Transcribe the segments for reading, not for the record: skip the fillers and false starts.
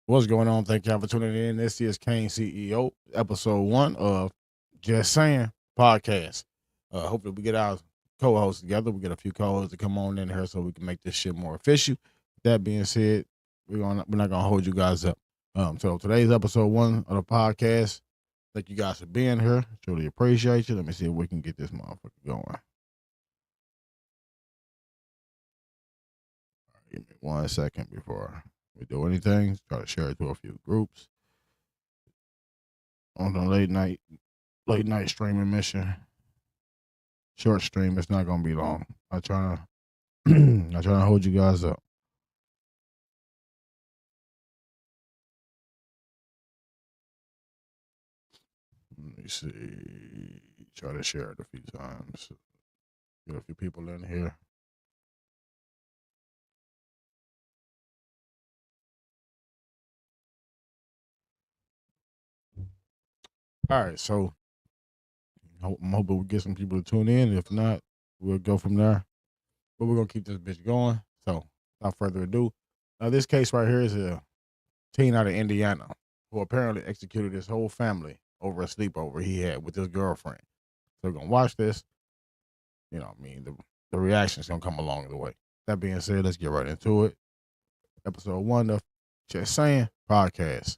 What's going on? Thank y'all for tuning in. This is Kane CEO, episode 1 of Just Saying podcast. Hopefully, we get our co-hosts together. We get a few co-hosts to come on in here so we can make this shit more official. That being said, we're not gonna hold you guys up. So today's episode 1 of the podcast. Thank you guys for being here. Truly appreciate you. Let me see if we can get this motherfucker going. Give me 1 second before we do anything. Try to share it to a few groups on the late night streaming mission. Short stream. It's not gonna be long. I try to hold you guys up. Let me see. Try to share it a few times. Get a few people in here. All right, so I'm hoping we get some people to tune in. If not, we'll go from there. But we're gonna keep this bitch going. So without further ado, now this case right here is a teen out of Indiana who apparently executed his whole family over a sleepover he had with his girlfriend. So we're gonna watch this. You know, I mean, the reaction's gonna come along the way. That being said, let's get right into it. Episode 1 of Just Saying podcast.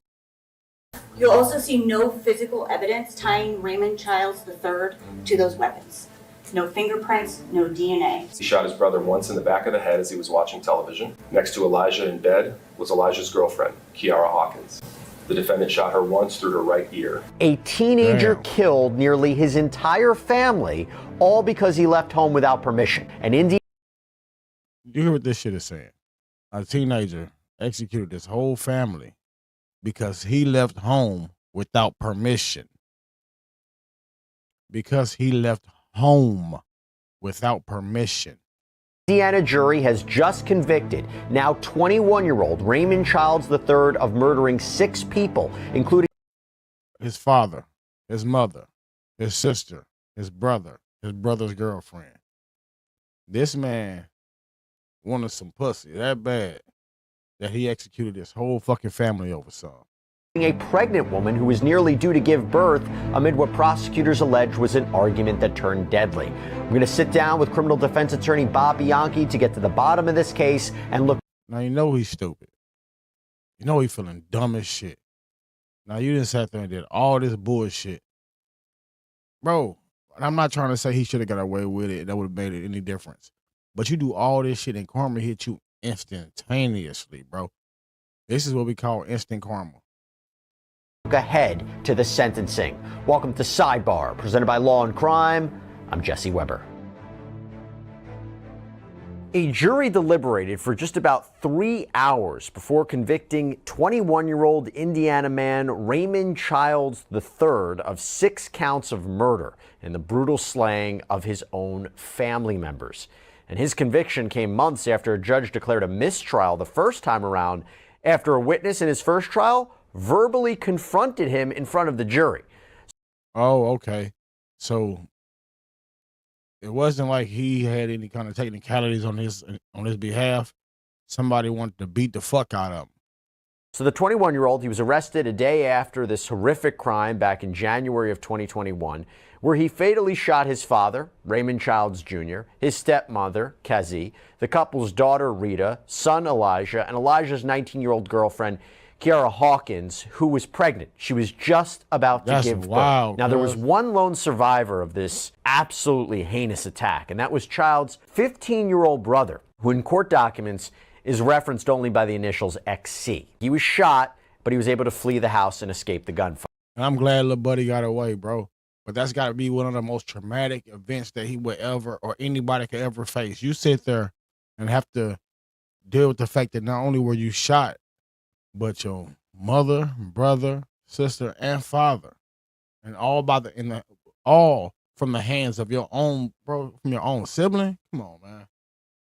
You'll also see no physical evidence tying Raymond Childs III to those weapons. No fingerprints, no DNA. He shot his brother once in the back of the head as he was watching television. Next to Elijah in bed was Elijah's girlfriend, Kiara Hawkins. The defendant shot her once through her right ear. A teenager killed nearly his entire family, all because he left home without permission. An Indian. You hear what this shit is saying? A teenager executed his whole family because he left home without permission. Because he left home without permission. Indiana jury has just convicted now 21-year-old Raymond Childs III of murdering 6 people, including his father, his mother, his sister, his brother, his brother's girlfriend. This man wanted some pussy that bad that he executed his whole fucking family over some. A pregnant woman who was nearly due to give birth amid what prosecutors allege was an argument that turned deadly. We're going to sit down with criminal defense attorney Bob Bianchi to get to the bottom of this case and look. Now, you know he's stupid. You know he's feeling dumb as shit. Now, you didn't sat there and did all this bullshit. Bro, I'm not trying to say he should have got away with it. That would have made it any difference. But you do all this shit and karma hit you instantaneously, bro. This is what we call instant karma. Ahead to the sentencing. Welcome to Sidebar, presented by Law and Crime. I'm Jesse Weber. A jury deliberated for just about 3 hours before convicting 21-year-old Indiana man Raymond Childs III of 6 counts of murder and the brutal slaying of his own family members. And his conviction came months after a judge declared a mistrial the first time around after a witness in his first trial verbally confronted him in front of the jury. Oh, okay. So it wasn't like he had any kind of technicalities on his behalf. Somebody wanted to beat the fuck out of him. So the 21-year-old, he was arrested a day after this horrific crime back in January of 2021, where he fatally shot his father, Raymond Childs Jr., his stepmother, Kezi, the couple's daughter, Rita, son, Elijah, and Elijah's 19-year-old girlfriend, Kiara Hawkins, who was pregnant. She was just about to give birth. Now, there was one lone survivor of this absolutely heinous attack, and that was Child's 15-year-old brother, who in court documents is referenced only by the initials XC. He was shot, but he was able to flee the house and escape the gunfire. And I'm glad little buddy got away, bro. But that's got to be one of the most traumatic events that he would ever, or anybody could ever face. You sit there and have to deal with the fact that not only were you shot, but your mother, brother, sister, and father, and all all from the hands of your own, bro, from your own sibling. Come on, man.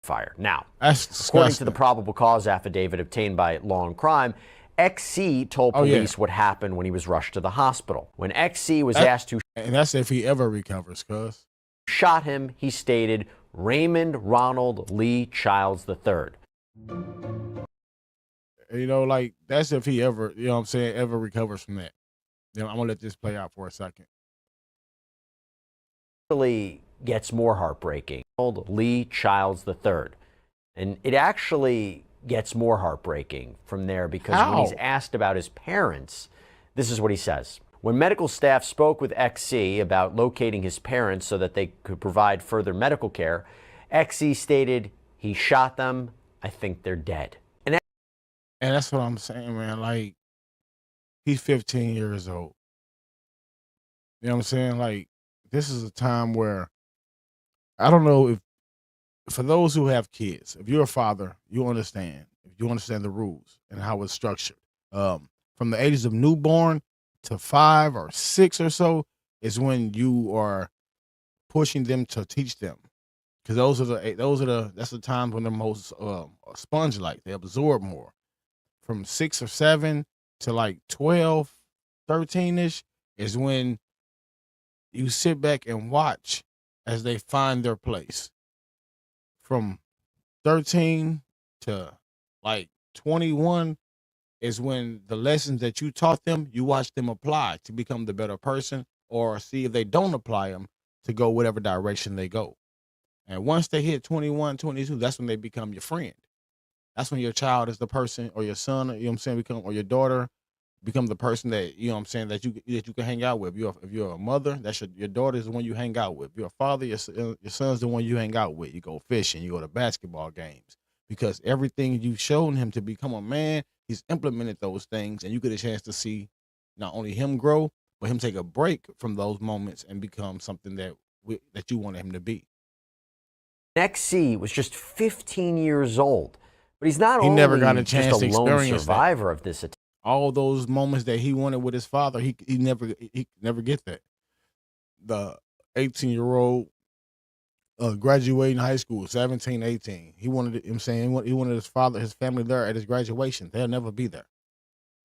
Fire. Now, that's disgusting. According to the probable cause affidavit obtained by Law and Crime, XC told police what happened when he was rushed to the hospital. When XC was asked to, and that's if he ever recovers, cuz shot him, he stated, Raymond Ronald Lee Childs III. You know, like that's if he ever, you know what I'm saying, ever recovers from that. You know, I'm gonna let this play out for a second. Actually gets more heartbreaking. Lee Childs III. And it actually gets more heartbreaking from there because when he's How? asked about his parents, this is what he says. When medical staff spoke with XC about locating his parents so that they could provide further medical care, XC stated, he shot them. I think they're dead. And that's what I'm saying, man. Like, he's 15 years old. You know what I'm saying? Like, this is a time where I don't know if for those who have kids, if you're a father, you understand. If you understand the rules and how it's structured. From the ages of newborn to 5 or 6 or so is when you are pushing them to teach them. Because that's the times when they're most sponge like. They absorb more. From 6 or 7 to like 12, 13-ish is when you sit back and watch as they find their place. From 13 to like 21 is when the lessons that you taught them, you watch them apply to become the better person, or see if they don't apply them to go whatever direction they go. And once they hit 21, 22, that's when they become your friend. That's when your child is the person, or your son, you know what I'm saying, or your daughter become the person that, you know what I'm saying, that you can hang out with. If you're a mother, that's your daughter is the one you hang out with. If you're a father, your son's the one you hang out with. You go fishing, you go to basketball games, because everything you've shown him to become a man, he's implemented those things, and you get a chance to see not only him grow, but him take a break from those moments and become something that you wanted him to be. XC was just 15 years old, but he's not He only never got a just chance a to lone experience that. survivor of this attack. All those moments that he wanted with his father, he never get that. The 18-year-old graduating high school, 17, 18. He wanted, I'm saying, he wanted his family there at his graduation. They'll never be there.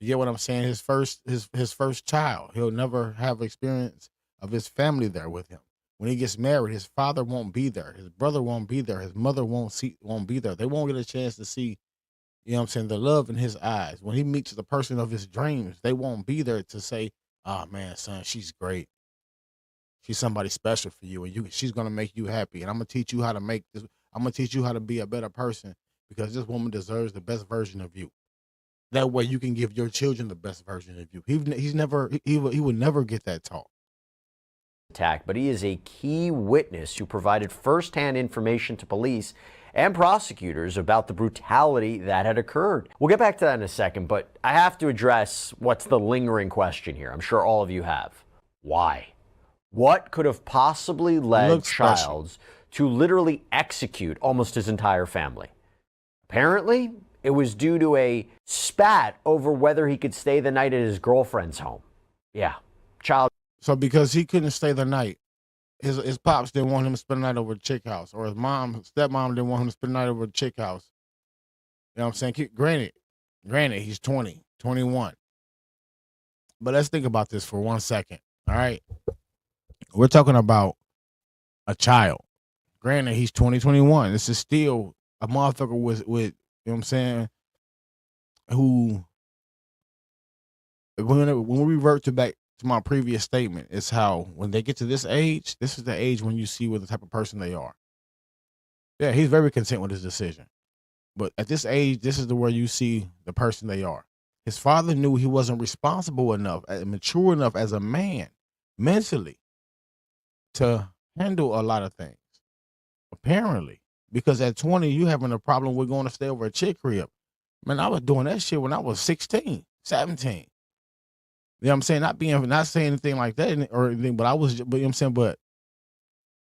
You get what I'm saying? His first child, he'll never have experience of his family there with him. When he gets married, his father won't be there. His brother won't be there. His mother won't be there. They won't get a chance to see, you know what I'm saying, the love in his eyes. When he meets the person of his dreams, they won't be there to say, "Oh man, son, she's great. She's somebody special for you, and she's gonna make you happy. And I'm gonna teach you how to make this. I'm gonna teach you how to be a better person, because this woman deserves the best version of you. That way, you can give your children the best version of you." He would never get that taught. Attack, but he is a key witness who provided firsthand information to police and prosecutors about the brutality that had occurred. We'll get back to that in a second, but I have to address what's the lingering question here. I'm sure all of you have. Why? What could have possibly led Childs to literally execute almost his entire family? Apparently, it was due to a spat over whether he could stay the night at his girlfriend's home. Yeah, Childs. So because he couldn't stay the night, his pops didn't want him to spend the night over at chick house, or his stepmom didn't want him to spend the night over at chick house. You know what I'm saying? Granted, he's 20, 21. But let's think about this for 1 second. All right. We're talking about a child. Granted, he's 20, 21. This is still a motherfucker with, you know what I'm saying, who, when we revert back to my previous statement, is how when they get to this age, this is the age when you see what the type of person they are. Yeah, he's very content with his decision. But at this age, this is where you see the person they are. His father knew he wasn't responsible enough, mature enough as a man, mentally, to handle a lot of things. Apparently. Because at 20, you having a problem with going to stay over a chick crib. Man, I was doing that shit when I was 16, 17. You know what I'm saying? Not saying anything like that or anything, but you know what I'm saying, but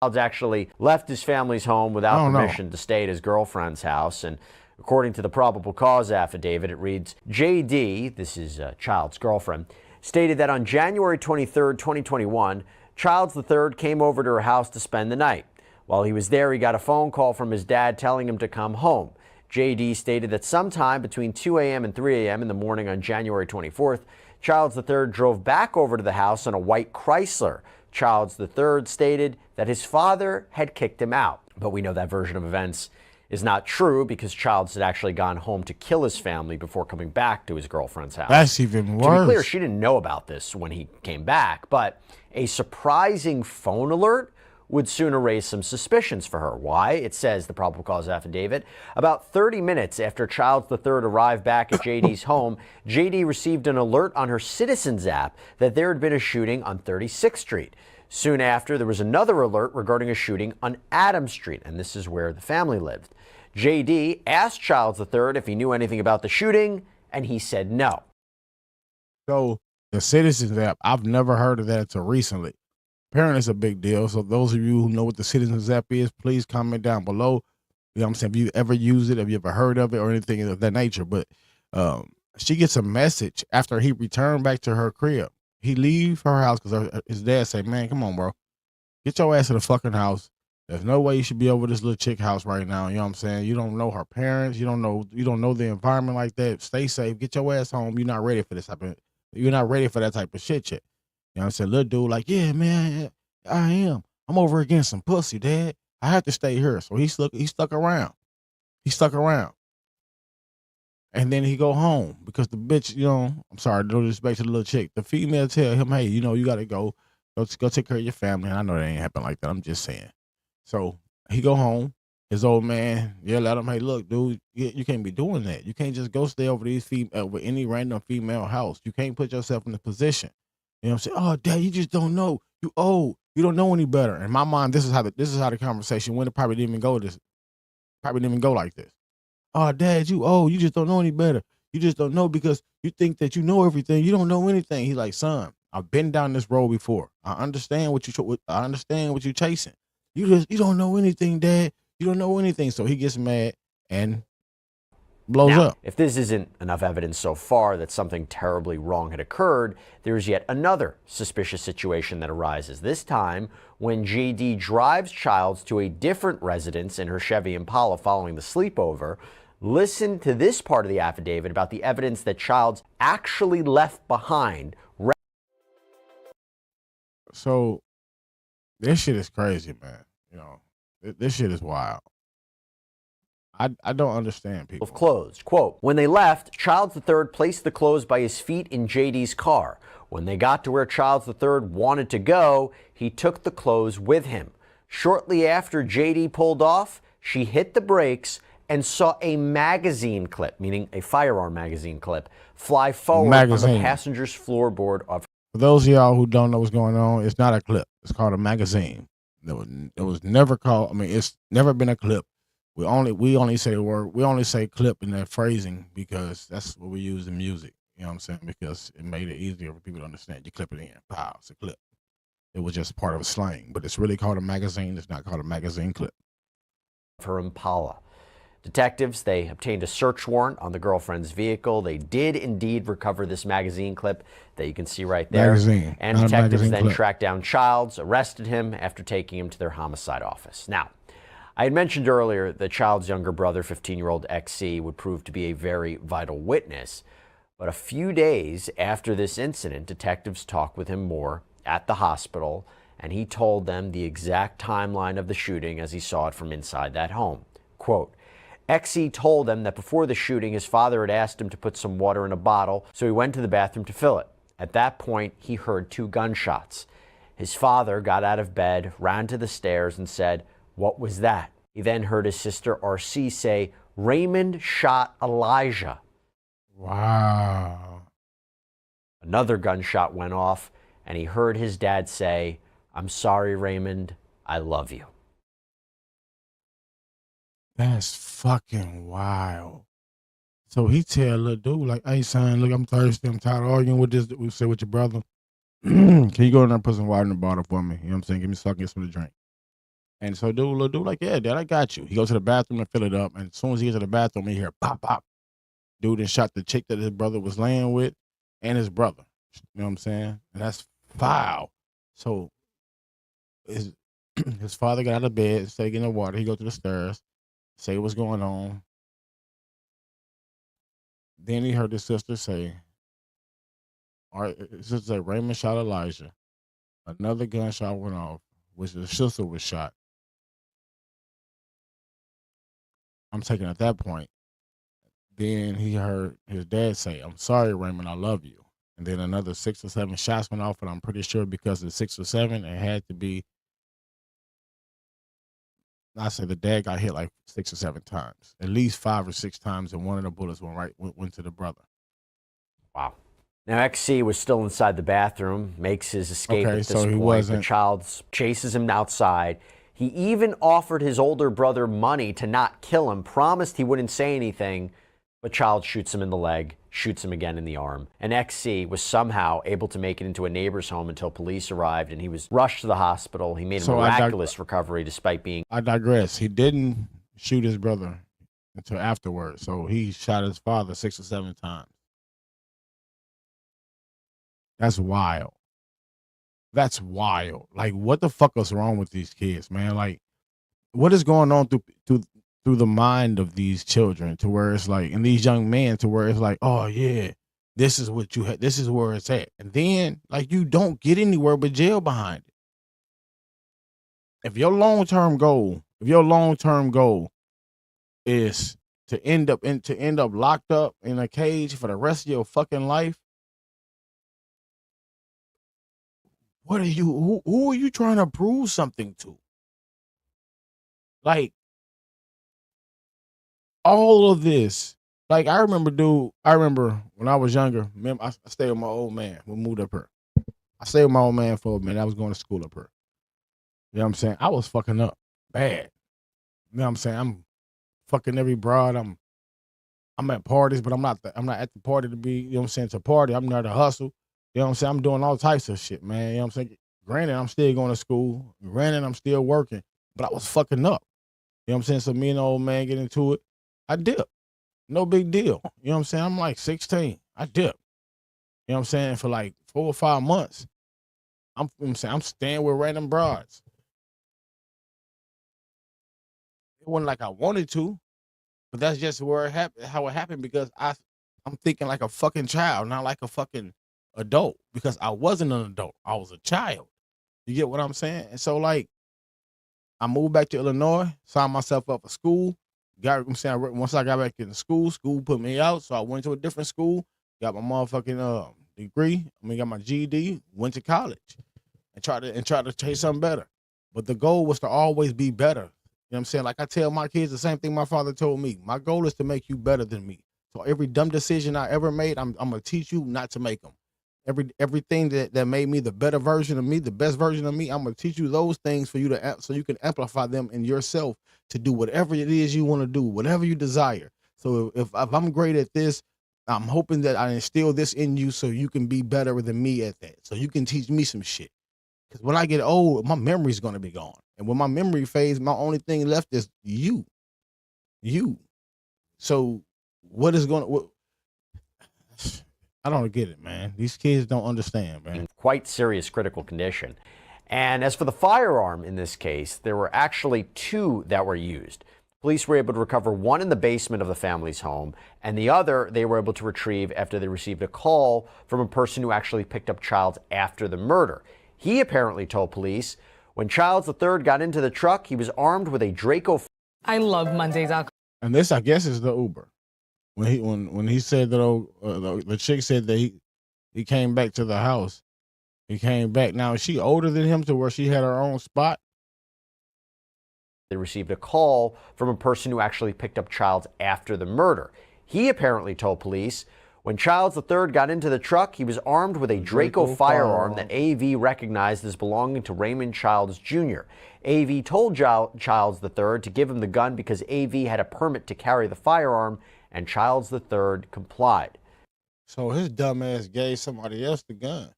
Childs actually left his family's home without permission to stay at his girlfriend's house. And according to the probable cause affidavit, it reads, JD, this is Childs' girlfriend, stated that on January 23rd, 2021, Childs III came over to her house to spend the night. While he was there, he got a phone call from his dad telling him to come home. JD stated that sometime between 2 a.m. and 3 a.m. in the morning on January 24th, Childs III drove back over to the house in a white Chrysler. Childs III stated that his father had kicked him out, but we know that version of events is not true because Childs had actually gone home to kill his family before coming back to his girlfriend's house. That's even worse. To be clear, she didn't know about this when he came back, but a surprising phone alert would soon raise some suspicions for her. Why? It says, the probable cause affidavit, about 30 minutes after Childs III arrived back at JD's home, JD received an alert on her Citizens app that there had been a shooting on 36th Street. Soon after, there was another alert regarding a shooting on Adams Street, and this is where the family lived. JD asked Childs III if he knew anything about the shooting, and he said no. So the Citizens app, I've never heard of that until recently. Apparently it's a big deal. So those of you who know what the Citizens app is, please comment down below. You know what I'm saying? Have you ever used it? Have you ever heard of it or anything of that nature? But she gets a message after he returned back to her crib. He leave her house because his dad say, man, come on, bro. Get your ass to the fucking house. There's no way you should be over this little chick house right now. You know what I'm saying? You don't know her parents. You don't know the environment like that. Stay safe. Get your ass home. You're not ready for this type of, you're not ready for that type of shit yet. You know what I'm saying? Little dude like, yeah, man, I am. I'm over against some pussy, Dad. I have to stay here. So he stuck around. He stuck around. And then he go home because the bitch, you know, I'm sorry, no disrespect to the little chick. The female tell him, hey, you know, you got to go take care of your family. And I know that ain't happen like that. I'm just saying. So he go home. His old man yell at him, hey, look, dude, you can't be doing that. You can't just go stay over over any random female house. You can't put yourself in a position. You know what I'm saying? Oh, Dad, you just don't know. You old. You don't know any better. In my mind, this is how the conversation went. It probably didn't even go like this. Oh, Dad, you old. You just don't know any better. You just don't know because you think that you know everything. You don't know anything. He's like, son, I've been down this road before. I understand what you're chasing. You don't know anything, Dad. You don't know anything. So he gets mad and blows up. If this isn't enough evidence so far that something terribly wrong had occurred, there's yet another suspicious situation that arises. This time when JD drives Childs to a different residence in her Chevy Impala following the sleepover. Listen to this part of the affidavit about the evidence that Childs actually left behind. So this shit is crazy, man. You know, this shit is wild. I don't understand people. Of clothes. Quote, when they left, Childs III placed the clothes by his feet in JD's car. When they got to where Childs III wanted to go, he took the clothes with him. Shortly after JD pulled off, she hit the brakes and saw a magazine clip, meaning a firearm magazine clip, fly forward on the passenger's floorboard of. For those of y'all who don't know what's going on, it's not a clip. It's called a magazine. It was never called. I mean, it's never been a clip. We only say the word. We only say clip in that phrasing because that's what we use in music. You know what I'm saying? Because it made it easier for people to understand. You clip it in. Pow, it's a clip. It was just part of a slang, but it's really called a magazine. It's not called a magazine clip. Her Impala. Detectives, they obtained a search warrant on the girlfriend's vehicle. They did indeed recover this magazine clip that you can see right there. Magazine, and detectives then tracked down Childs, arrested him after taking him to their homicide office. Now, I had mentioned earlier that Childs' younger brother, 15-year-old XC, would prove to be a very vital witness. But a few days after this incident, detectives talked with him more at the hospital, and he told them the exact timeline of the shooting as he saw it from inside that home. Quote, XC told them that before the shooting, his father had asked him to put some water in a bottle, so he went to the bathroom to fill it. At that point, he heard 2 gunshots. His father got out of bed, ran to the stairs, and said, "What was that?" He then heard his sister RC say, "Raymond shot Elijah." Wow. Another gunshot went off, and he heard his dad say, "I'm sorry, Raymond, I love you." That's fucking wild. So he tell little dude like, "Hey son, look, I'm thirsty. I'm tired of arguing with this. We say with your brother. Can you go in there and put some water in the bottle for me? You know what I'm saying? Give me something, get something to drink." And so little dude like, "Yeah, Dad, I got you." He goes to the bathroom and fill it up. And as soon as he gets to the bathroom, he hear pop, pop. Dude and shot the chick that his brother was laying with and his brother. You know what I'm saying? And that's foul. So his father got out of bed, instead of getting the water, he go to the stairs, say what's going on. Then he heard his sister say, all right, his sister said, Raymond shot Elijah. Another gunshot went off, which the sister was shot. I'm taking at that point. Then he heard his dad say, "I'm sorry, Raymond, I love you." And then another 6 or 7 shots went off, and I'm pretty sure because of 6 or 7, it had to be. I said the dad got hit like 6 or 7 times, at least 5 or 6 times, and one of the bullets went to the brother. Wow. Now, XC was still inside the bathroom, makes his escape Okay, at this so he point. wasn't- The child chases him outside. He even offered his older brother money to not kill him, promised he wouldn't say anything, but child shoots him in the leg, shoots him again in the arm. And XC was somehow able to make it into a neighbor's home until police arrived, and he was rushed to the hospital. He made a So miraculous recovery despite being... I digress. He didn't shoot his brother until afterwards, so he shot his father 6 or 7 times. That's wild. That's wild. Like, what the fuck is wrong with these kids, man? Like, what is going on through the mind of these children to where it's like, and these young men to where it's like, oh yeah, this is what you had, this is where it's at, and then like you don't get anywhere but jail behind it. If your long term goal is to end up locked up in a cage for the rest of your fucking life, what are you? Who are you trying to prove something to? Like all of this. Like I remember when I was younger. I stayed with my old man. We moved up here. I stayed with my old man for a minute. I was going to school up here. You know what I'm saying? I was fucking up bad. You know what I'm saying? I'm fucking every broad. I'm at parties, but I'm not at the party to be, you know what I'm saying, to party. I'm there to hustle. You know what I'm saying? I'm doing all types of shit, man. You know what I'm saying? Granted, I'm still going to school. Granted, I'm still working. But I was fucking up. You know what I'm saying? So me and the old man get into it. I dip. No big deal. You know what I'm saying? I'm like 16. I dip. You know what I'm saying? For like 4 or 5 months. I'm staying with random broads. It wasn't like I wanted to, but that's just where it happened, how it happened, because I'm thinking like a fucking child, not like a fucking adult, because I wasn't an adult. I was a child. You get what I'm saying? And so like I moved back to Illinois, signed myself up for school. Once I got back into school put me out, so I went to a different school, got my motherfucking degree. Got my GED, went to college, and tried to chase something better. But the goal was to always be better. You know what I'm saying? Like I tell my kids the same thing my father told me. My goal is to make you better than me. So every dumb decision I ever made, I'm gonna teach you not to make them. Everything that made me the better version of me, the best version of me, I'm gonna teach you those things for you to, so you can amplify them in yourself to do whatever it is you want to do, whatever you desire. So if I'm great at this, I'm hoping that I instill this in you so you can be better than me at that. So you can teach me some shit. Because when I get old, my memory's gonna be gone, and when my memory fades, my only thing left is you. So what is going to? I don't get it, man. These kids don't understand, man. In quite serious critical condition. And as for the firearm in this case, there were actually 2 that were used. Police were able to recover one in the basement of the family's home, and the other they were able to retrieve after they received a call from a person who actually picked up Childs after the murder. He apparently told police when Childs III got into the truck, he was armed with a Draco. I love Mondays out. And this, I guess, is the Uber. When he said that the chick said that he came back to the house. He came back. Now, is she older than him to where she had her own spot? They received a call from a person who actually picked up Childs after the murder. He apparently told police when Childs III got into the truck, he was armed with a Draco firearm that AV recognized as belonging to Raymond Childs Jr. AV told Childs III to give him the gun because AV had a permit to carry the firearm, and Childs III complied. So his dumb ass gave somebody else the gun.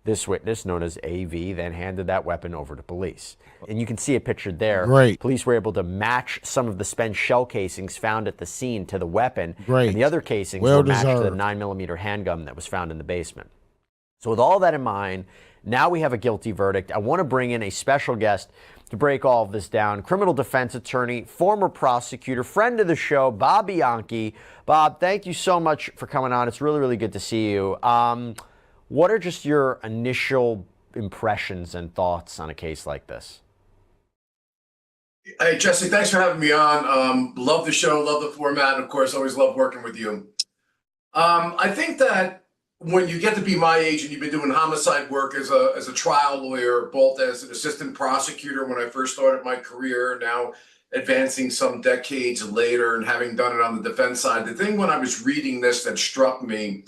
This witness, known as AV, then handed that weapon over to police. And you can see it pictured there. Great. Police were able to match some of the spent shell casings found at the scene to the weapon. Great. And the other casings Well were matched to the deserved. 9mm handgun that was found in the basement. So with all that in mind, now we have a guilty verdict. I want to bring in a special guest to break all of this down. Criminal defense attorney, former prosecutor, friend of the show, Bob Bianchi. Bob, thank you so much for coming on. It's really, really good to see you. What are just your initial impressions and thoughts on a case like this? Hey, Jesse, thanks for having me on. Love the show, love the format, and of course, always love working with you. I think that when you get to be my age and you've been doing homicide work as a trial lawyer, both as an assistant prosecutor when I first started my career, now advancing some decades later and having done it on the defense side, the thing when I was reading this that struck me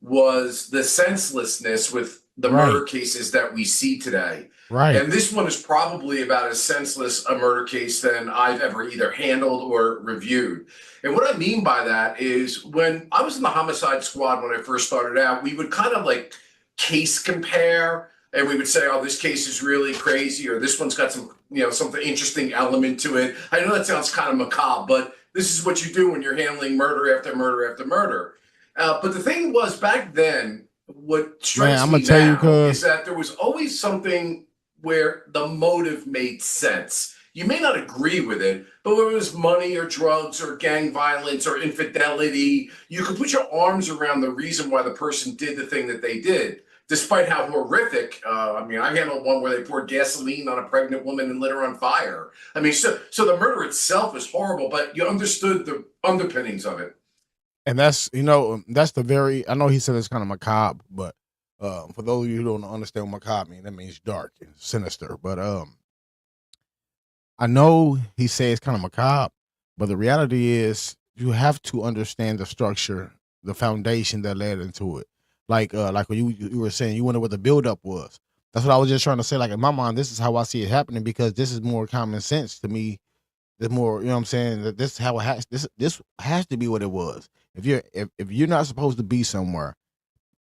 was the senselessness with the Right, murder cases that we see today. right, And this one is probably about as senseless a murder case than I've ever either handled or reviewed. And what I mean by that is when I was in the homicide squad when I first started out, we would kind of like case compare and we would say, oh, this case is really crazy or this one's got some, something interesting element to it. I know that sounds kind of macabre, but this is what you do when you're handling murder after murder after murder. But the thing was back then, what man. strikes I'm gonna me tell you, now is cause that there was always something where the motive made sense. You may not agree with it, but whether it was money or drugs or gang violence or infidelity, you could put your arms around the reason why the person did the thing that they did, despite how horrific. I mean, I handled one where they poured gasoline on a pregnant woman and lit her on fire. I mean, so the murder itself is horrible, but you understood the underpinnings of it. and that's the very. I know he said it's kind of macabre, but for those of you who don't understand what macabre means, that means dark and sinister. But I know he says it's kind of macabre, but the reality is you have to understand the structure, the foundation that led into it. Like when you were saying, you wonder what the buildup was. That's what I was just trying to say. Like in my mind, this is how I see it happening because this is more common sense to me. The more, you know what I'm saying, that this is how it has this has to be what it was. If you're not supposed to be somewhere,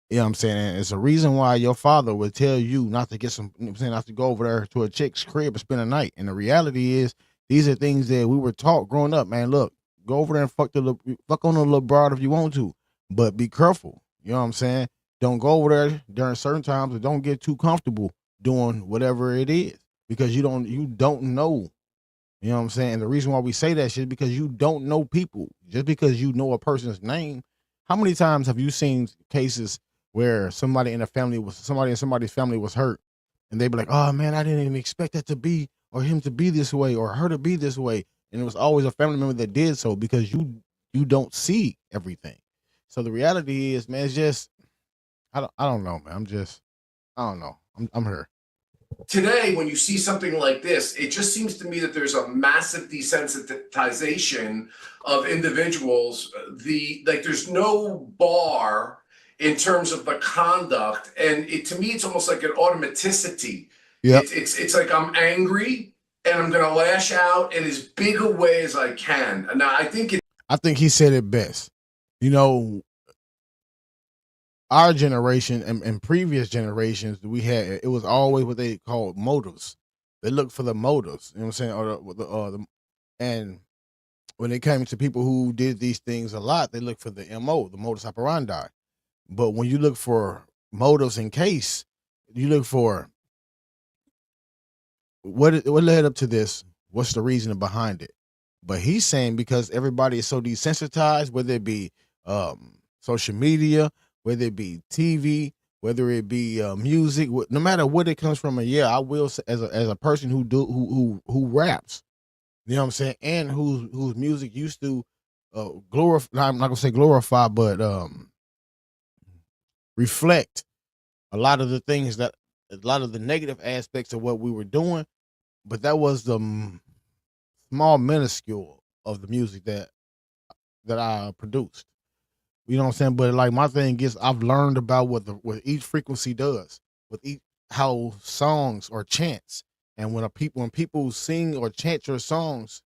you know what I'm saying, it's a reason why your father would tell you not to get some, you know what I'm saying, not to go over there to a chick's crib and spend a night. And the reality is these are things that we were taught growing up, man. Look, go over there and fuck on a little broad if you want to, but be careful. You know what I'm saying? Don't go over there during certain times and don't get too comfortable doing whatever it is because you don't know, you know what I'm saying? And the reason why we say that shit is because you don't know people. Just because you know a person's name, how many times have you seen cases where somebody in somebody's family was hurt, and they be like, "Oh man, I didn't even expect that to be or him to be this way or her to be this way," and it was always a family member that did so because you don't see everything. So the reality is, man, it's just I don't know, man. I don't know. I'm here. Today, when you see something like this, it just seems to me that there's a massive desensitization of individuals. There's no bar in terms of the conduct, and to me, it's almost like an automaticity. Yep. It's like I'm angry and I'm gonna lash out in as big a way as I can. Now, I think he said it best. You know, our generation and previous generations we had, it was always what they called motives. They looked for the motives, you know what I'm saying, and when it came to people who did these things a lot, they looked for the mo, the modus operandi. But when you look for motives in case, you look for what led up to this. What's the reason behind it? But he's saying because everybody is so desensitized, whether it be social media, whether it be TV, whether it be music, no matter what it comes from. And yeah, I will say, as a person who raps, you know what I'm saying, and whose music used to glorify. I'm not gonna say glorify, but reflect a lot of the things that a lot of the negative aspects of what we were doing. But that was the small minuscule of the music that I produced. You know what I'm saying? But like my thing is, I've learned about what each frequency does, with each how songs or chants, and when people sing or chant your songs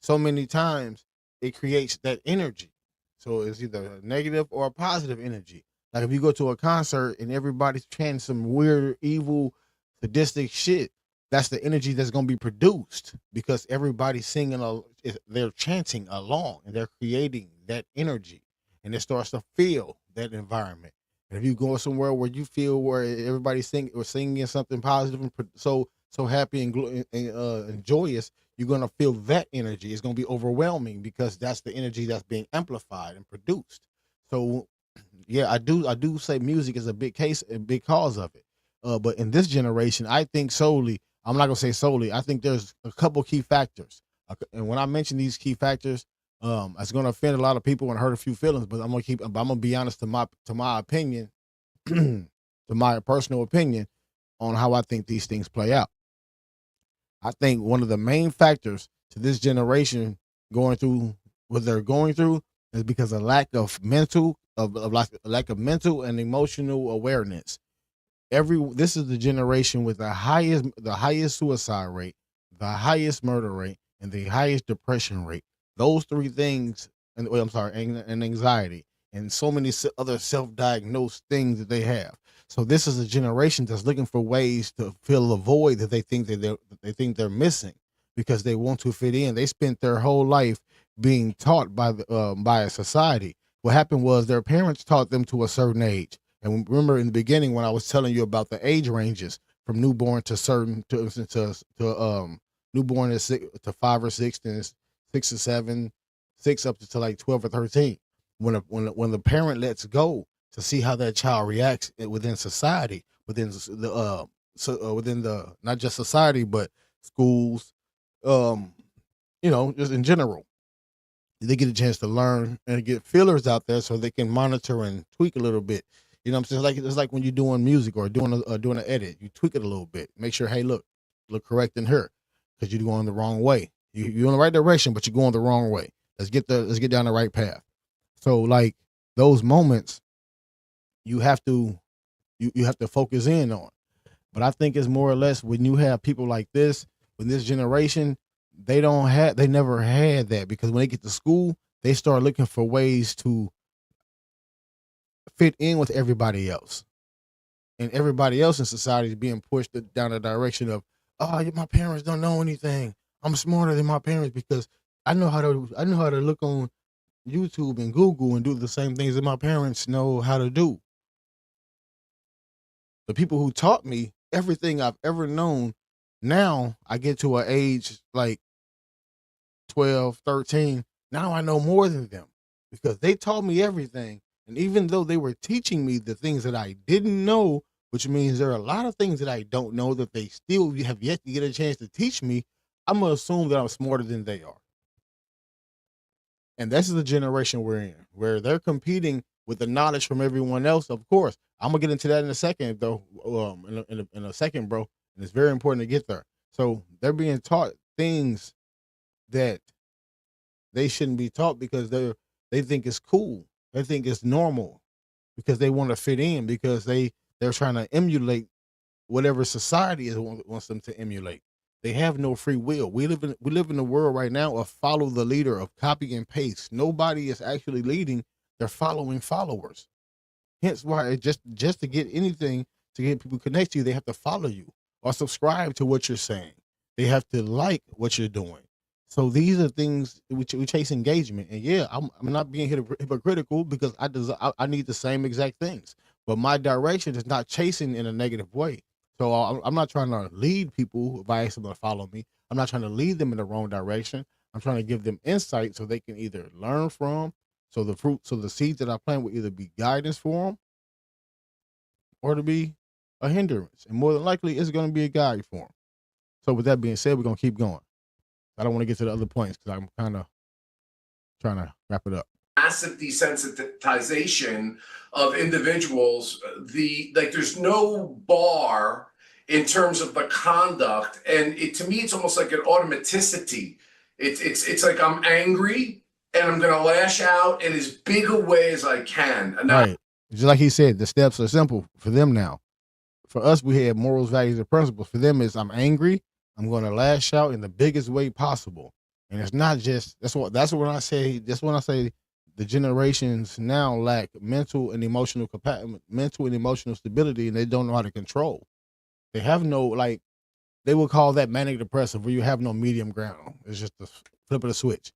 so many times, it creates that energy. So it's either a negative or a positive energy. Like if you go to a concert and everybody's chanting some weird, evil, sadistic shit, that's the energy that's going to be produced because everybody's they're chanting along and they're creating that energy, and it starts to feel that environment. And if you go somewhere where you feel where everybody's singing something positive and so happy and joyous, you're gonna feel that energy. It's gonna be overwhelming because that's the energy that's being amplified and produced. So yeah, I do say music is a big cause of it. But in this generation, I think solely I'm not gonna say solely. I think there's a couple key factors, and when I mention these key factors, it's gonna offend a lot of people and hurt a few feelings. But I'm gonna be honest to my opinion, to my personal opinion on how I think these things play out. I think one of the main factors to this generation going through what they're going through is because of lack of lack of mental and emotional awareness. This is the generation with the highest suicide rate, the highest murder rate, and the highest depression rate. Those three things, and I'm sorry, and anxiety, and so many other self-diagnosed things that they have. So this is a generation that's looking for ways to fill a void that they think they're missing because they want to fit in. They spent their whole life being taught by a society. What happened was their parents taught them to a certain age. And remember in the beginning when I was telling you about the age ranges from newborn to newborn to 5 or 6, then 6 or 7, 6 up to like 12 or 13. When the parent lets go to see how that child reacts within society, within the not just society but schools, just in general, they get a chance to learn and get feelers out there so they can monitor and tweak a little bit. You know what I'm saying? It's like when you're doing music or doing an edit, you tweak it a little bit. Make sure, hey, look correct in here because you're going the wrong way. You're in the right direction, but you're going the wrong way. Let's get down the right path. So like those moments, you have to focus in on. But I think it's more or less when you have people like this, when this generation, they never had that because when they get to school, they start looking for ways to fit in with everybody else. And everybody else in society is being pushed down the direction of, oh, my parents don't know anything. I'm smarter than my parents because I know how to look on YouTube and Google and do the same things that my parents know how to do. The people who taught me everything I've ever known, now I get to an age like 12, 13. Now I know more than them because they taught me everything. And even though they were teaching me the things that I didn't know, which means there are a lot of things that I don't know that they still have yet to get a chance to teach me, I'm going to assume that I'm smarter than they are. And this is the generation we're in, where they're competing with the knowledge from everyone else. Of course, I'm gonna get into that in a second, though. In a second, bro, and it's very important to get there. So they're being taught things that they shouldn't be taught because they think it's cool, they think it's normal, because they want to fit in, because they're trying to emulate whatever society wants them to emulate. They have no free will. We live in a world right now of follow the leader, of copy and paste. Nobody is actually leading; they're following followers. Hence why just to get anything, to get people connect to you, they have to follow you or subscribe to what you're saying. They have to like what you're doing. So these are things which we chase engagement. And yeah, I'm not being hypocritical because I need the same exact things, but my direction is not chasing in a negative way. So I'm not trying to lead people by asking them to follow me. I'm not trying to lead them in the wrong direction. I'm trying to give them insight so they can either learn from. So the seeds that I plant will either be guidance for them or to be a hindrance. And more than likely, it's going to be a guide for them. So with that being said, we're going to keep going. I don't want to get to the other points because I'm kind of trying to wrap it up. Massive desensitization of individuals. There's no bar in terms of the conduct, and to me it's almost like an automaticity. It's like I'm angry and I'm gonna lash out in as big a way as I can. Right. Just like he said, the steps are simple for them now. For us, we have morals, values, and principles. For them, is I'm angry, I'm going to lash out in the biggest way possible. And it's not just that's when I say the generations now lack mental and emotional stability, and they don't know how to control. They have no, they would call that manic depressive, where you have no medium ground. It's just the flip of the switch.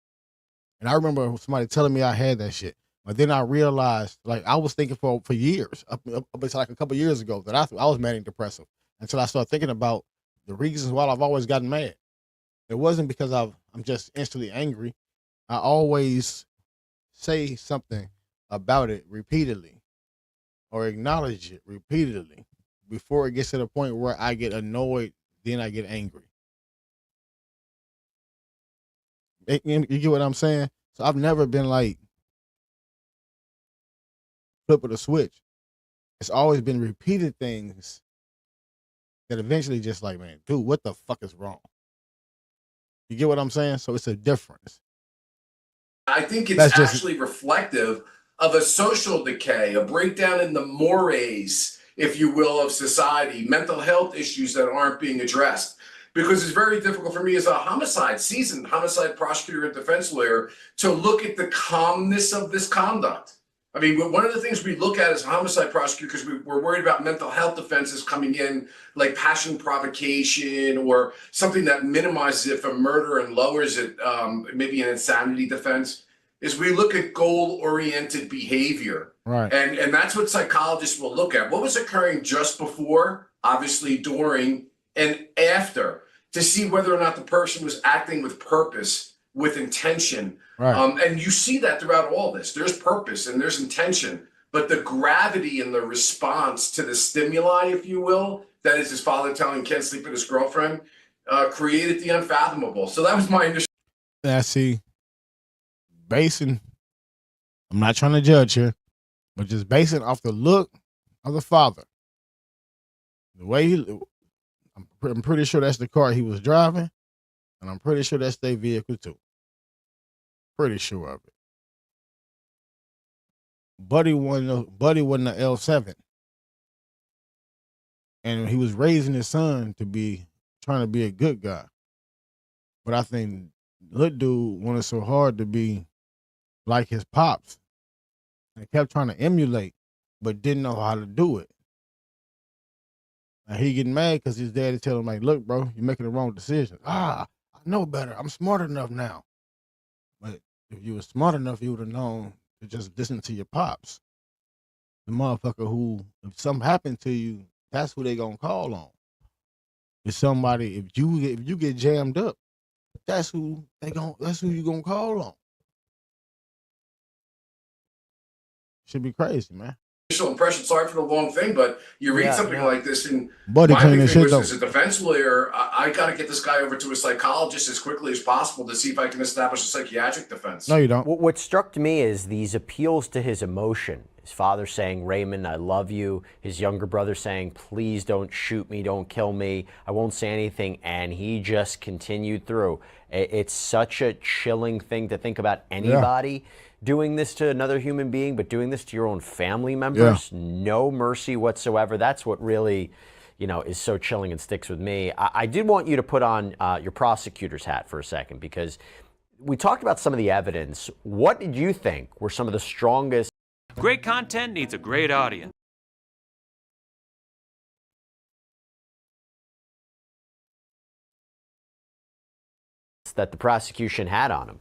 And I remember somebody telling me I had that shit. But then I realized, I was thinking for years, up until like a couple years ago, that I was manic depressive, until I started thinking about the reasons why I've always gotten mad. It wasn't because I'm just instantly angry. I always say something about it repeatedly or acknowledge it repeatedly before it gets to the point where I get annoyed then I get angry. You get what I'm saying? So I've never been like flip of the switch. It's always been repeated things that eventually just like, man, dude, what the fuck is wrong? You get what I'm saying? So it's a difference. I think it's That's just actually reflective of a social decay, a breakdown in the mores, if you will, of society, mental health issues that aren't being addressed. Because it's very difficult for me as a seasoned homicide prosecutor and defense lawyer to look at the calmness of this conduct. I mean, one of the things we look at as a homicide prosecutor, because we're worried about mental health defenses coming in, like passion provocation or something that minimizes it for murder and lowers it, maybe an insanity defense, is we look at goal-oriented behavior. right. And that's what psychologists will look at. What was occurring just before, obviously during, and after, to see whether or not the person was acting with purpose, with intention. Right. And you see that throughout all this. There's purpose and there's intention, but the gravity and the response to the stimuli, if you will, that is his father telling Ken sleep with his girlfriend, created the unfathomable. So that was my initial. Now, see, basing, I'm not trying to judge here, but just basing off the look of the father, the way I'm pretty sure that's the car he was driving, and I'm pretty sure that's their vehicle too. Pretty sure of it. Buddy wasn't a L7, and he was raising his son to be trying to be a good guy. But I think little dude wanted so hard to be like his pops, and kept trying to emulate, but didn't know how to do it. And he getting mad because his daddy tell him like, "Look, bro, you're making the wrong decision." I know better. I'm smart enough now. But if you were smart enough, you would have known to just listen to your pops. The motherfucker who, if something happened to you, that's who they gonna call on. If somebody, if you get jammed up, that's who you gonna call on. Should be crazy, man. Impression. Sorry for the long thing, but you read something like this, and Buddy my clean big his thing shit was, though. as a defense lawyer, I got to get this guy over to a psychologist as quickly as possible to see if I can establish a psychiatric defense. No, you don't. What struck me is these appeals to his emotion. His father saying, "Raymond, I love you." His younger brother saying, "Please don't shoot me, don't kill me. I won't say anything." And he just continued through. It's such a chilling thing to think about anybody doing this to another human being, but doing this to your own family members, no mercy whatsoever. That's what really, is so chilling and sticks with me. I did want you to put on your prosecutor's hat for a second, because we talked about some of the evidence. What did you think were some of the strongest? Great content needs a great audience. That the prosecution had on him?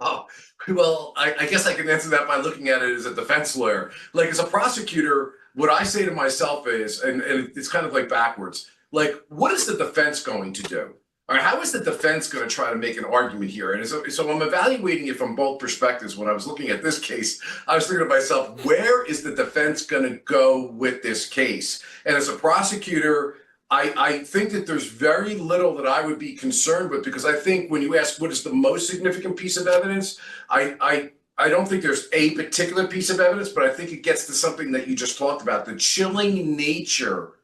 Oh, well, I guess I can answer that by looking at it as a defense lawyer. Like, as a prosecutor, what I say to myself is, and it's kind of like backwards, like, what is the defense going to do? All right, how is the defense going to try to make an argument here? And so I'm evaluating it from both perspectives. When I was looking at this case, I was thinking to myself, where is the defense going to go with this case? And as a prosecutor, I think that there's very little that I would be concerned with, because I think when you ask what is the most significant piece of evidence, I don't think there's a particular piece of evidence, but I think it gets to something that you just talked about. The chilling nature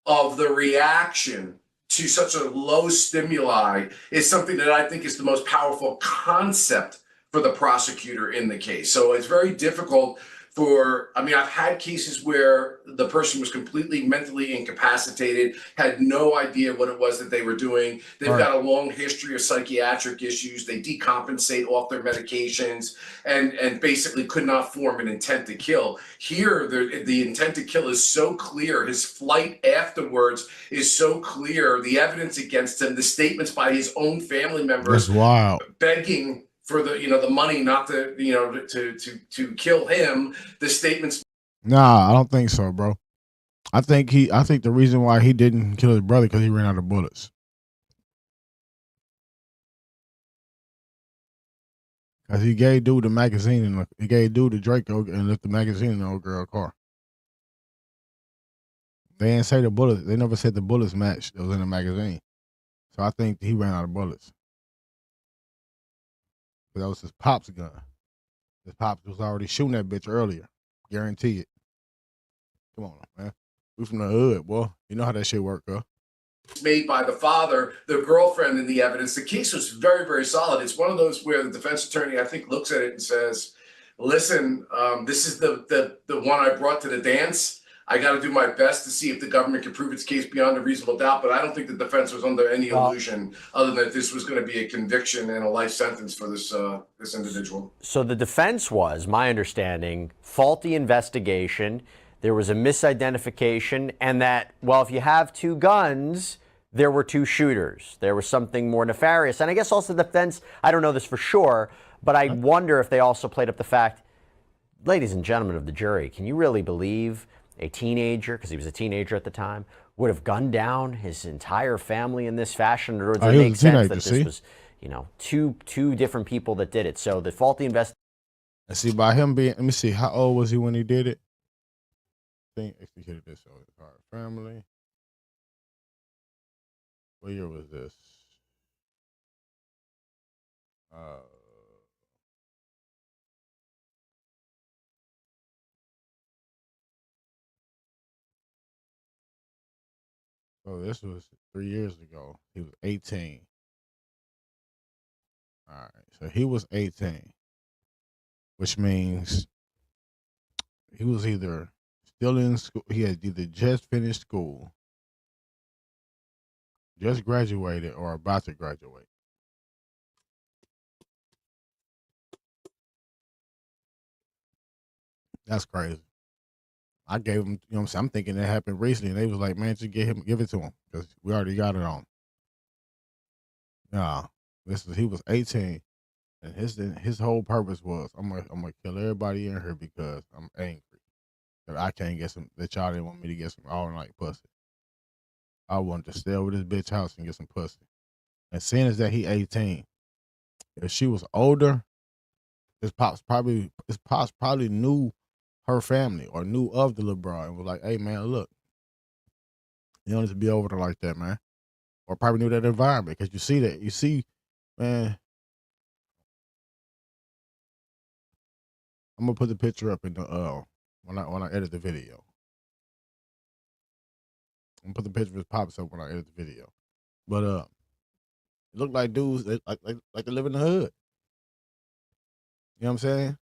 of the reaction to such a low stimuli is something that I think is the most powerful concept for the prosecutor in the case. So it's very difficult I've had cases where the person was completely mentally incapacitated, had no idea what it was that they were doing. They've got a long history of psychiatric issues. They decompensate off their medications and basically could not form an intent to kill. Here, the intent to kill is so clear. His flight afterwards is so clear. The evidence against him, the statements by his own family members, That's wild. begging for the money not to to kill him. The statements. Nah, I don't think so, bro. I think the reason why he didn't kill his brother because he ran out of bullets. Because he gave dude the magazine and he gave dude the Draco and left the magazine in the old girl car. They didn't say the bullets. They never said the bullets matched that was in the magazine. So I think he ran out of bullets. But that was his pop's gun. His pops was already shooting that bitch earlier. Guarantee it. Come on, man. We from the hood, boy. You know how that shit work, huh? Made by the father, the girlfriend, in the evidence. The case was very, very solid. It's one of those where the defense attorney, I think, looks at it and says, listen, this is the one I brought to the dance. I got to do my best to see if the government can prove its case beyond a reasonable doubt, but I don't think the defense was under any illusion other than that this was going to be a conviction and a life sentence for this this individual. So the defense was, my understanding, faulty investigation. There was a misidentification, and that, well, if you have two guns, there were two shooters. There was something more nefarious. And I guess also the defense, I don't know this for sure, but I wonder if they also played up the fact, ladies and gentlemen of the jury, can you really believe a teenager, because he was a teenager at the time, would have gunned down his entire family in this fashion? Or does it make sense that this was, you know, two different people that did it? So the faulty investigation. And see, by him being, let me see, how old was he when he did it? I think executed this. So all right, family. What year was this? So this was 3 years ago. He was 18. All right, so he was 18, which means he was either still in school. He had either just finished school, just graduated, or about to graduate. That's crazy. I gave him, you know what I'm saying? I'm thinking that happened recently, and they was like, man, just give it to him, because we already got it on. Nah, he was 18, and his whole purpose was, I'm gonna kill everybody in here because I'm angry that I can't get some, that y'all didn't want me to get some all night pussy. I wanted to stay over this bitch house and get some pussy. And seeing as that he 18, if she was older, his pops probably knew her family or knew of the little bro and was like, hey man, look, you don't need to be over there like that, man. Or probably knew that environment, because you see, man. I'm gonna put the picture up in the when I edit the video. I'm gonna put the picture of his pops up when I edit the video. But it looked like dudes that like they live in the hood. You know what I'm saying?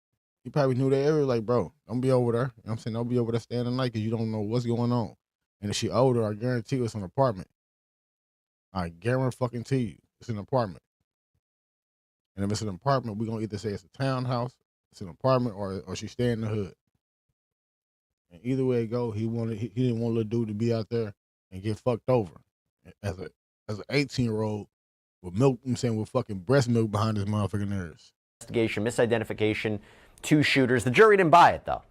He probably knew that area, like, bro, don't be over there. You know what I'm saying? Don't be over there staying the night, because you don't know what's going on. And if she older, I guarantee you it's an apartment. I guarantee you it's an apartment. And if it's an apartment, we're gonna either say it's a townhouse, it's an apartment, or she stay in the hood. And either way it go, he didn't want little dude to be out there and get fucked over as an 18-year-old with milk. I'm saying with fucking breast milk behind his motherfucking ears. Investigation, misidentification, two shooters. The jury didn't buy it though.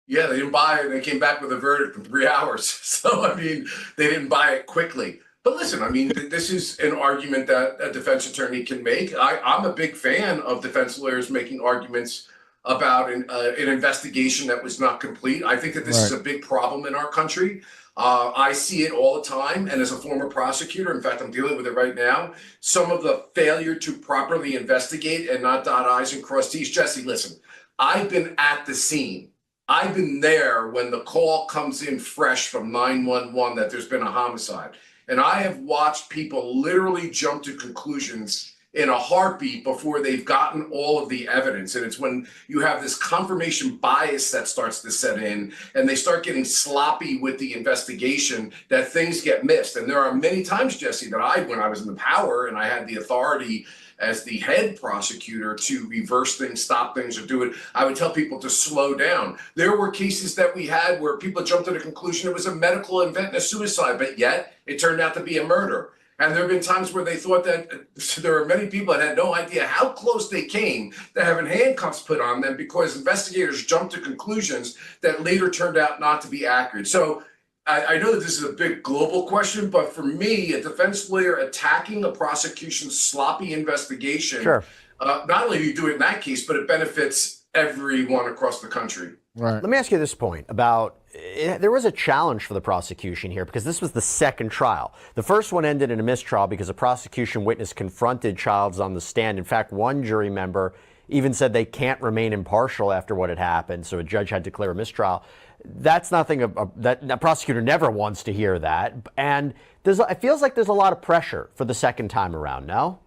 Yeah, they didn't buy it. They came back with a verdict in 3 hours. So I mean, they didn't buy it quickly. But listen, I mean, this is an argument that a defense attorney can make. I'm a big fan of defense lawyers making arguments about an investigation that was not complete. I think that this is a big problem in our country. I see it all the time. And as a former prosecutor, in fact, I'm dealing with it right now, some of the failure to properly investigate and not dot I's and cross T's. Jesse, listen, I've been at the scene. I've been there when the call comes in fresh from 911 that there's been a homicide. And I have watched people literally jump to conclusions in a heartbeat before they've gotten all of the evidence. And it's when you have this confirmation bias that starts to set in and they start getting sloppy with the investigation that things get missed. And there are many times, Jesse, that when I was in the power and I had the authority as the head prosecutor to reverse things, stop things, or do it, I would tell people to slow down. There were cases that we had where people jumped to the conclusion it was a medical event and a suicide, but yet it turned out to be a murder. And there have been times where they thought that there are many people that had no idea how close they came to having handcuffs put on them because investigators jumped to conclusions that later turned out not to be accurate. So I know that this is a big global question, but for me, a defense lawyer attacking a prosecution's sloppy investigation, not only do you do it in that case, but it benefits everyone across the country. Right. Let me ask you this point about there was a challenge for the prosecution here because this was the second trial. The first one ended in a mistrial because a prosecution witness confronted Childs on the stand. In fact, one jury member even said they can't remain impartial after what had happened, so a judge had to declare a mistrial. That's nothing that a prosecutor never wants to hear that. And it feels like there's a lot of pressure for the second time around, no?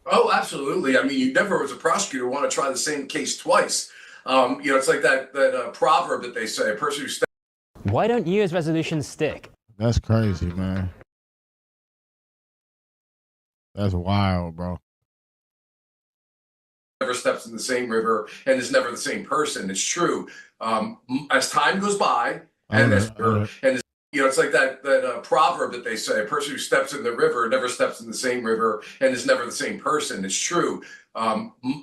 Oh, absolutely. I mean, you never, as a prosecutor, want to try the same case twice. It's like that proverb that they say: a person who Why don't New Year's resolutions stick? That's crazy, man. That's wild, bro. never steps in the same river and is never the same person. It's true. As time goes by, and it's like that proverb that they say: a person who steps in the river never steps in the same river and is never the same person. It's true.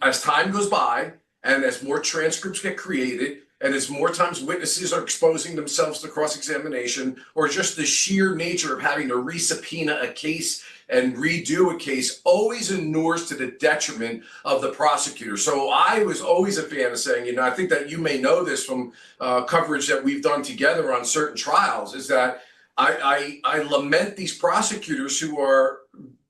As time goes by, and as more transcripts get created, and as more times witnesses are exposing themselves to cross-examination, or just the sheer nature of having to resubpoena a case and redo a case, always inures to the detriment of the prosecutor. So I was always a fan of saying, I think that you may know this from coverage that we've done together on certain trials, is that I lament these prosecutors who are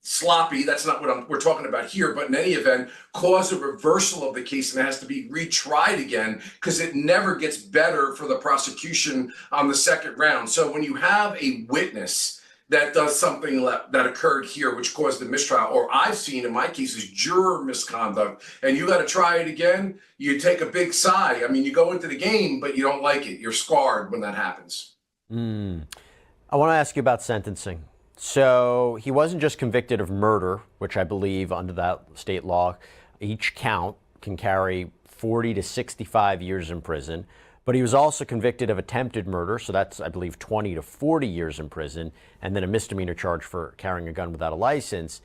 sloppy. That's not what we're talking about here, but in any event, cause a reversal of the case and it has to be retried again because it never gets better for the prosecution on the second round. So when you have a witness that does something that occurred here, which caused a mistrial, or I've seen in my cases juror misconduct, and you got to try it again, you take a big sigh. I mean, you go into the game, but you don't like it. You're scarred when that happens. I want to ask you about sentencing. So he wasn't just convicted of murder, which I believe under that state law, each count can carry 40 to 65 years in prison. But he was also convicted of attempted murder. So that's, I believe, 20 to 40 years in prison, and then a misdemeanor charge for carrying a gun without a license.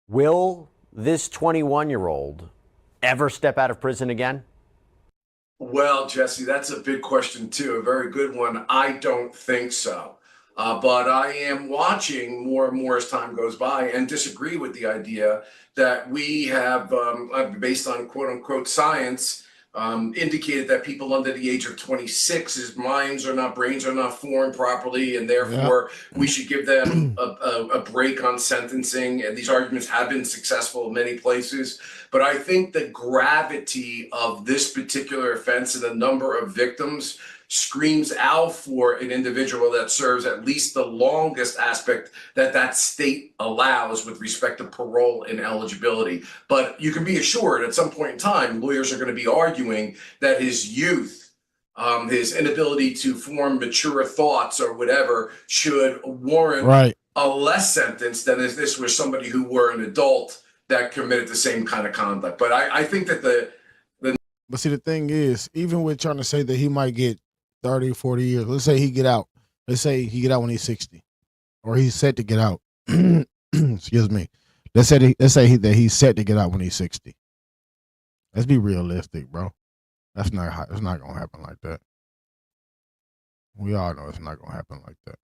Will this 21-year-old ever step out of prison again? Well, Jesse, that's a big question, too. A very good one. I don't think so. But I am watching more and more as time goes by and disagree with the idea that we have, based on quote unquote science, indicated that people under the age of 26's brains are not formed properly, and therefore we should give them a break on sentencing. And these arguments have been successful in many places. But I think the gravity of this particular offense and the number of victims screams out for an individual that serves at least the longest aspect that state allows with respect to parole and eligibility. But you can be assured at some point in time, lawyers are going to be arguing that his youth, his inability to form mature thoughts or whatever should warrant a less sentence than if this was somebody who were an adult that committed the same kind of conduct. But I think that But see, the thing is, even with trying to say that he might get 30, 40 years. Let's say he get out. Let's say he get out when he's 60, or he's set to get out. Excuse me. Let's say that he's set to get out when he's 60. Let's be realistic, bro. It's not gonna happen like that. We all know it's not gonna happen like that.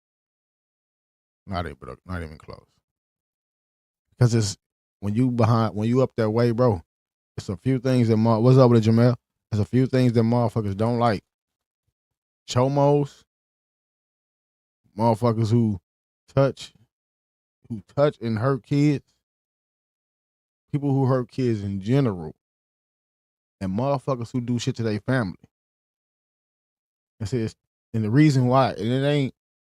Not even close. Because it's when you up that way, bro. It's a few things that what's up with it, Jamel? There's a few things that motherfuckers don't like. Chomos, motherfuckers who touch and hurt kids, people who hurt kids in general, and motherfuckers who do shit to their family. And the reason why, and it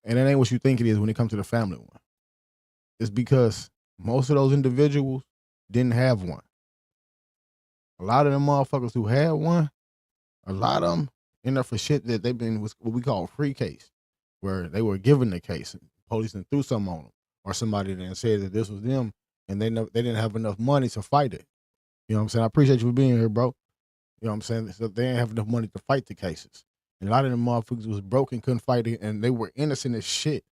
ain't what you think it is when it comes to the family one. It's because most of those individuals didn't have one. A lot of them motherfuckers who had one, a lot of them in there for shit that they've been what we call a free case, where they were given the case, and police done threw something on them, or somebody then said that this was them, and they didn't have enough money to fight it. You know what I'm saying? I appreciate you for being here, bro. You know what I'm saying? So they didn't have enough money to fight the cases, and a lot of them motherfuckers was broke and couldn't fight it, and they were innocent as shit.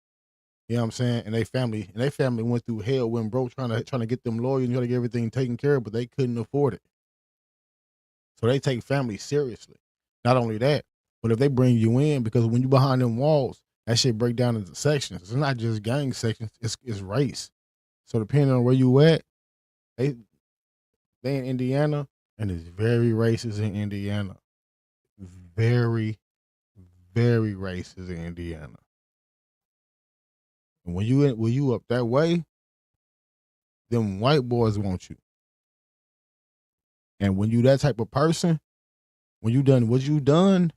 You know what I'm saying? And they family went through hell when broke trying to get them lawyers and trying to get everything taken care of, but they couldn't afford it. So they take family seriously. Not only that, but if they bring you in, because when you behind them walls, that shit break down into sections. It's not just gang sections, it's race. So depending on where you at, they in Indiana, and it's very racist in Indiana. Very very racist in Indiana. And when you up that way, them white boys want you. And when you that type of person, when you done what you done,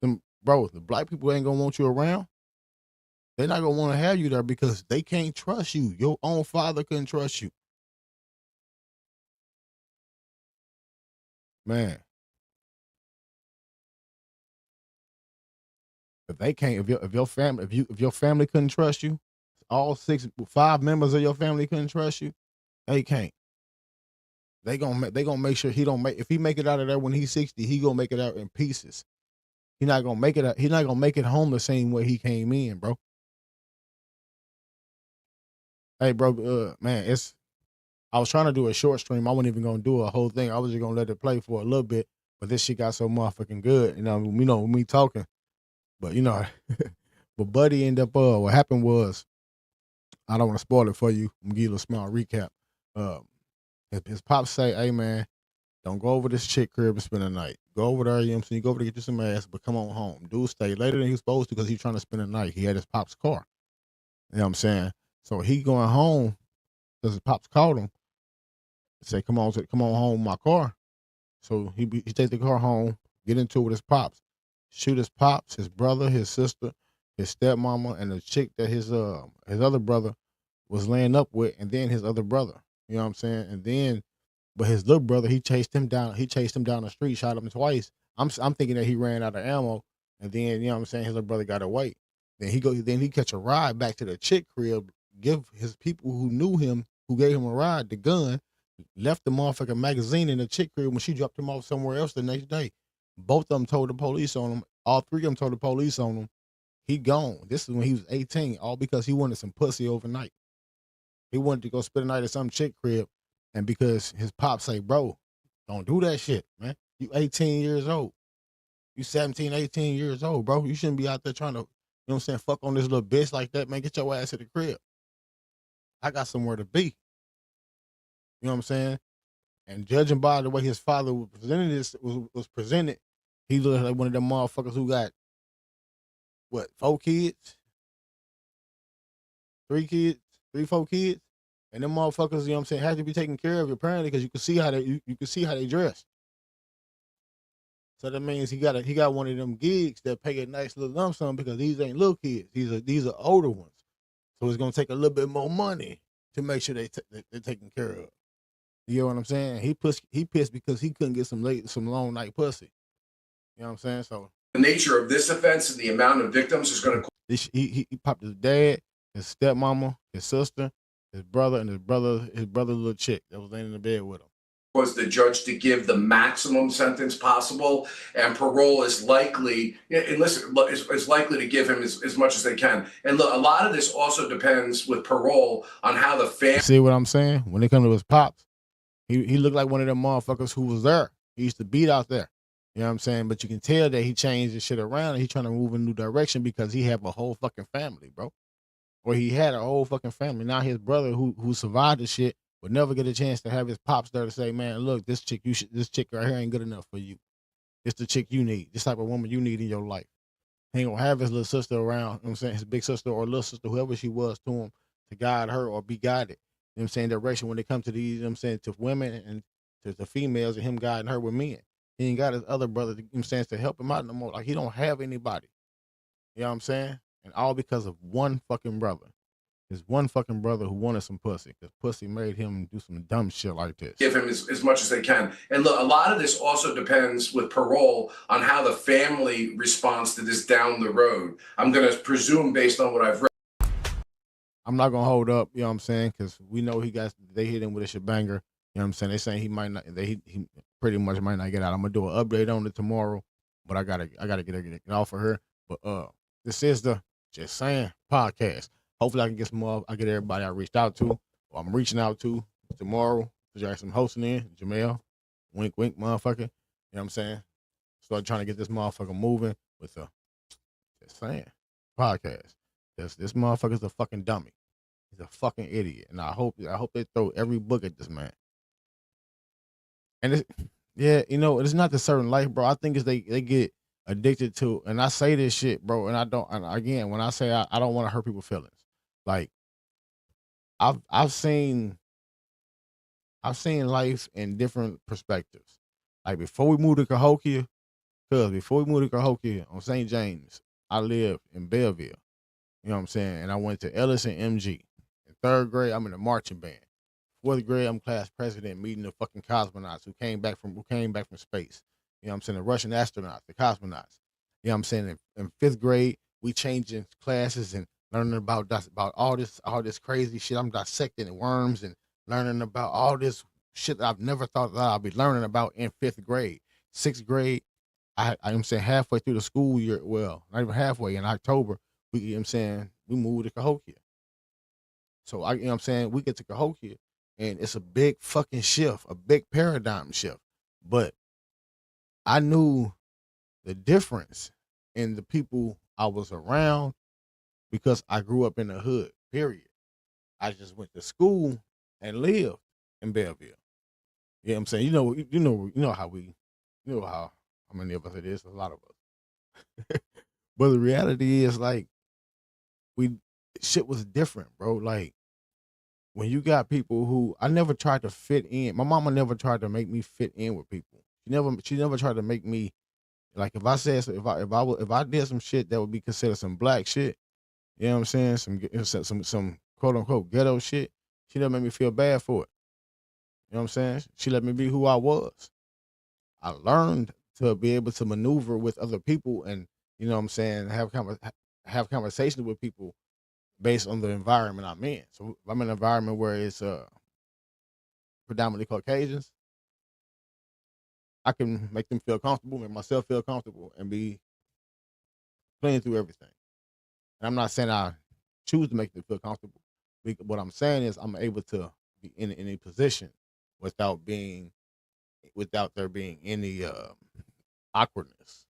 them bro, the black people ain't gonna want you around. They're not gonna want to have you there because they can't trust you. Your own father couldn't trust you. Man. If they can't, if your family couldn't trust you, all 5 members of your family couldn't trust you, they can't. They gonna make sure he don't make, if he make it out of there when he's 60, he gonna make it out in pieces. He not gonna make it out, he not gonna make it home the same way he came in, bro. Hey, bro, man, I was trying to do a short stream. I wasn't even gonna do a whole thing. I was just gonna let it play for a little bit, but this shit got so motherfucking good. When me talking, but but Buddy ended up. What happened was, I don't want to spoil it for you. I'm gonna give you a small recap. His pops say, "Hey man, don't go over this chick crib and spend the night. Go over there, you know what I'm saying? You go over to get you some ass, but come on home. Dude stay later than he was supposed to because he's trying to spend the night. He had his pop's car. You know what I'm saying? So he going home because his pops called him. Say, come on home with my car. So he take the car home, get into it with his pops, shoot his pops, his brother, his sister, his stepmama, and the chick that his other brother was laying up with, and then his other brother. You know what I'm saying? And then, but his little brother, he chased him down the street, shot him twice. I'm thinking that he ran out of ammo, and then, you know what I'm saying, his little brother got away. Then he catch a ride back to the chick crib, give his people who knew him, who gave him a ride, the gun, left the motherfucking magazine in the chick crib when she dropped him off somewhere else the next day. Both of them told the police on him. All 3 of them told the police on him. He gone. This is when he was 18, all because he wanted some pussy overnight. He wanted to go spend the night at some chick crib, and because his pop say, bro, don't do that shit, man. You 18 years old. You 17, 18 years old, bro. You shouldn't be out there trying to, you know what I'm saying, fuck on this little bitch like that, man. Get your ass at the crib. I got somewhere to be. You know what I'm saying? And judging by the way his father was presented, he looked like one of them motherfuckers who got, 4 kids? 3 kids? 4 kids? And them motherfuckers, you know what I'm saying, have to be taken care of apparently because you can see how they dress. So that means he got one of them gigs that pay a nice little lump sum because these ain't little kids. These are older ones. So it's gonna take a little bit more money to make sure they're taken care of. You know what I'm saying? He pissed because he couldn't get some long night pussy. You know what I'm saying? So The nature of this offense and the amount of victims is going to. he popped his dad, his stepmama, his sister, his brother, and his brother's little chick that was laying in the bed with him. Was the judge to give the maximum sentence possible, and parole is likely, and listen, is likely to give him as much as they can. And look, a lot of this also depends with parole on how the family. See what I'm saying? When it comes to his pops, he looked like one of them motherfuckers who was there. He used to beat out there. You know what I'm saying? But you can tell that he changed his shit around and he's trying to move in a new direction because he have a whole fucking family, bro. Or he had a whole fucking family. Now his brother who survived the shit would never get a chance to have his pops there to say, man, look, this chick right here ain't good enough for you. It's the chick you need. This type of woman you need in your life. He ain't gonna have his little sister around, you know what I'm saying, his big sister or little sister, whoever she was to him, to guide her or be guided. You know what I'm saying, direction when it comes to these, you know what I'm saying, to women and to the females and him guiding her with men. He ain't got his other brother, you know what I'm saying, to help him out no more. Like he don't have anybody. You know what I'm saying? And all because of one fucking brother. His one fucking brother who wanted some pussy, because pussy made him do some dumb shit like this. Give him as much as they can. And look, a lot of this also depends with parole on how the family responds to this down the road. I'm going to presume based on what I've read. I'm not going to hold up, you know what I'm saying, because we know they hit him with a shebanger. You know what I'm saying? They saying he might not, he pretty much might not get out. I'm going to do an update on it tomorrow, but I gotta get it off of her. But this is the Just Saying podcast. Hopefully I can get I get everybody I reached out to, or I'm reaching out to tomorrow. There's some hosting in, Jamel, wink, wink, motherfucker. You know what I'm saying? Start trying to get this motherfucker moving with the Just Saying podcast. This motherfucker's a fucking dummy. He's a fucking idiot. And I hope they throw every book at this man. And it's not the certain life, bro. I think it's they get addicted to, and I say this shit, bro, and I don't. And again, when I say I don't want to hurt people's feelings, like I've seen life in different perspectives. Like before we moved to Cahokia, on St. James, I lived in Belleville. You know what I'm saying? And I went to Ellis and MG. In third grade, I'm in the marching band. Fourth grade, I'm class president meeting the fucking cosmonauts who came back from space. You know what I'm saying? The Russian astronauts, the cosmonauts. You know what I'm saying? In fifth grade, we changing classes and learning about all this crazy shit. I'm dissecting worms and learning about all this shit that I've never thought that I'd be learning about in fifth grade. Sixth grade, I'm saying halfway through the school year, well, not even halfway, in October, you know what I'm saying, we moved to Cahokia. So you know what I'm saying, we get to Cahokia and it's a big fucking shift, a big paradigm shift. But I knew the difference in the people I was around because I grew up in the hood, period. I just went to school and lived in Belleville. You know what I'm saying? How many of us it is, a lot of us. But the reality is, like, shit was different, bro. Like, when you got people who, I never tried to fit in. My mama never tried to make me fit in with people. She never tried to make me, like, if I said, if I did some shit that would be considered some black shit, you know what I'm saying, some quote unquote ghetto shit, she never made me feel bad for it. You know what I'm saying? She let me be who I was. I learned to be able to maneuver with other people and, you know what I'm saying, have conversations with people based on the environment I'm in. So if I'm in an environment where it's predominantly Caucasians, I can make them feel comfortable, make myself feel comfortable, and be playing through everything. And I'm not saying I choose to make them feel comfortable. What I'm saying is I'm able to be in a position without there being any awkwardness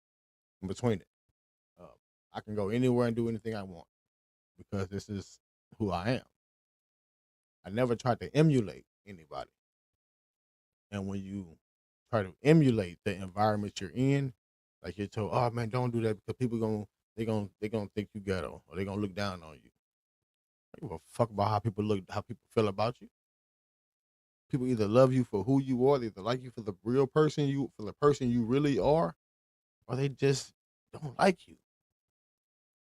in between it. Uh, I can go anywhere and do anything I want because this is who I am. I never tried to emulate anybody. And when you try to emulate the environment you're in, like you're told, oh man, don't do that because people they gonna think you ghetto or they gonna look down on you. I don't give a fuck about how people feel about you. People either love you for who you are, they either like you for the person you really are, or they just don't like you.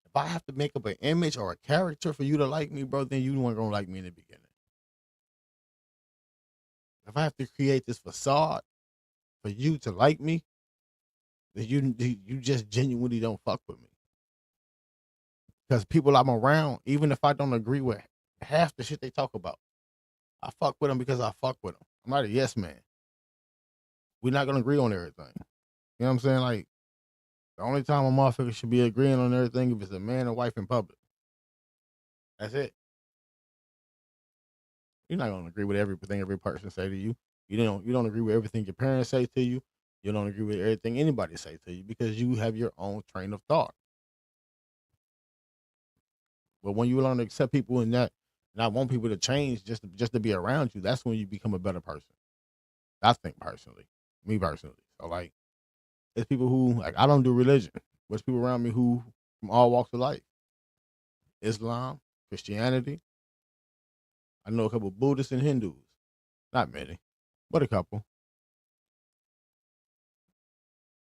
If I have to make up an image or a character for you to like me, bro, then you weren't gonna like me in the beginning. If I have to create this facade for you to like me, then you just genuinely don't fuck with me. Because people I'm around, even if I don't agree with half the shit they talk about, I fuck with them because I fuck with them. I'm not a yes man. We're not gonna agree on everything. You know what I'm saying? Like, the only time a motherfucker should be agreeing on everything if it's a man and wife in public. That's it. You're not gonna agree with everything every person say to you. You don't agree with everything your parents say to you. You don't agree with everything anybody say to you because you have your own train of thought. But when you learn to accept people in that, and I want people to change just to be around you, that's when you become a better person. I think personally, me personally. So like, there's people who, like, I don't do religion. There's people around me who from all walks of life, Islam, Christianity. I know a couple of Buddhists and Hindus, not many, but a couple.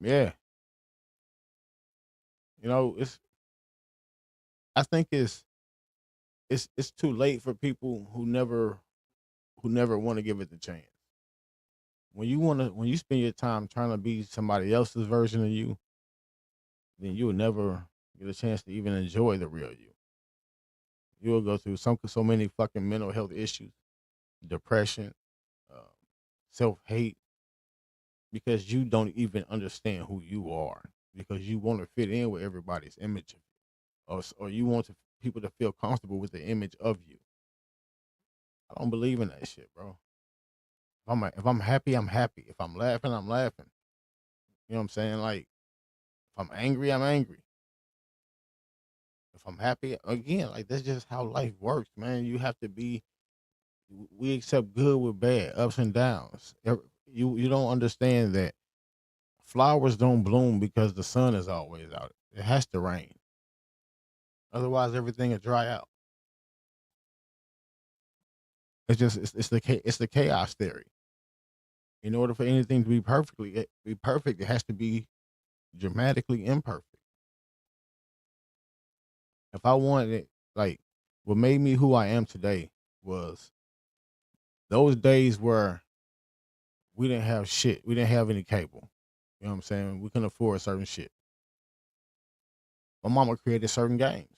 Yeah, you know, I think it's too late for people who never want to give it the chance. When you spend your time trying to be somebody else's version of you, then you will never get a chance to even enjoy the real you. You will go through so many fucking mental health issues, depression, uh, self hate, because you don't even understand who you are. Because you want to fit in with everybody's image, or you want people to feel comfortable with the image of you. I don't believe in that shit, bro. If I'm happy, I'm happy. If I'm laughing, I'm laughing. You know what I'm saying? Like, if I'm angry, I'm angry. If I'm happy, again, like, that's just how life works, man. You have to be. We accept good with bad, ups and downs. You don't understand that flowers don't bloom because the sun is always out. It has to rain. Otherwise, everything will dry out. It's the chaos theory. In order for anything to be perfect, it has to be dramatically imperfect. If I wanted it, like, what made me who I am today was those days where we didn't have shit. We didn't have any cable. You know what I'm saying? We couldn't afford certain shit. My mama created certain games.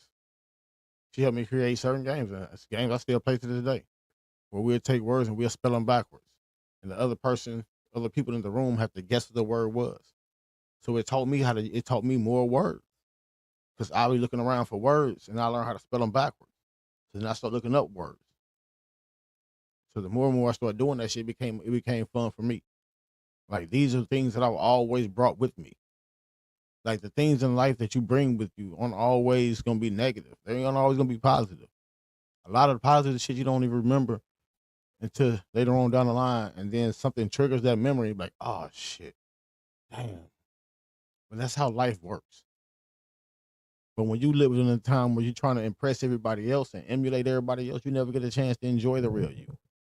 She helped me create certain games. And it's games I still play to this day, where we'll take words and we'll spell them backwards. And the other people in the room have to guess what the word was. So it taught me more words. Because I be looking around for words and I learned how to spell them backwards. So then I start looking up words. So the more and more I started doing that shit, it became fun for me. Like, these are things that I've always brought with me. Like, the things in life that you bring with you aren't always gonna be negative. They ain't always gonna be positive. A lot of the positive shit you don't even remember until later on down the line, and then something triggers that memory, like, oh shit, damn. But that's how life works. But when you live in a time where you're trying to impress everybody else and emulate everybody else, you never get a chance to enjoy the real you.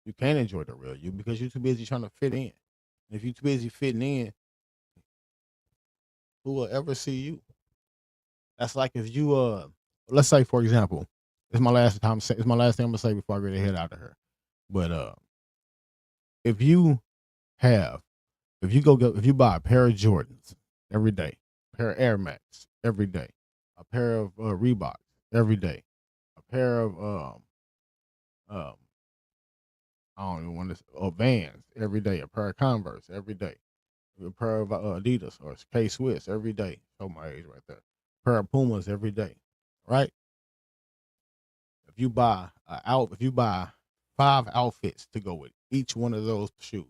You can't enjoy the real you because you're too busy trying to fit in. And if you're too busy fitting in, who will ever see you? That's like if you let's say, for example, it's my last thing I'm gonna say before I get head out of here. But if you have if you buy a pair of Jordans every day, a pair of Air Max every day, a pair of Reeboks every day, a pair of um I don't even want to Vans every day, a pair of Converse every day, a pair of Adidas or K Swiss every day. Show my age right there. A pair of Pumas every day, right? If you buy if you buy 5 outfits to go with each one of those shoes,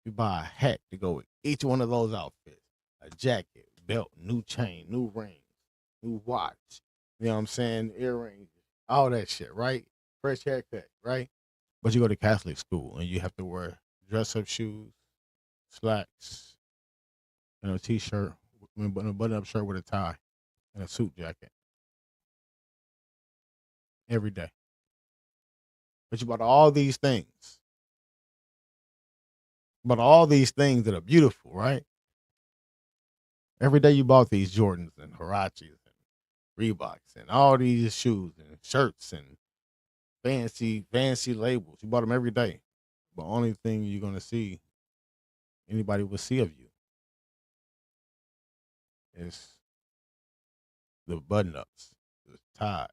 you buy a hat to go with each one of those outfits, a jacket, belt, new chain, new rings, new watch. You know what I'm saying? Earrings, all that shit, right? Fresh haircut, right? But you go to Catholic school and you have to wear dress-up shoes, slacks, and a t-shirt, a button-up shirt with a tie, and a suit jacket every day. But you bought all these things. But all these things that are beautiful, right? Every day you bought these Jordans and Huaraches and Reeboks and all these shoes and shirts and fancy labels. You bought them every day. But only thing you're gonna see anybody will see of you is the button ups, the ties,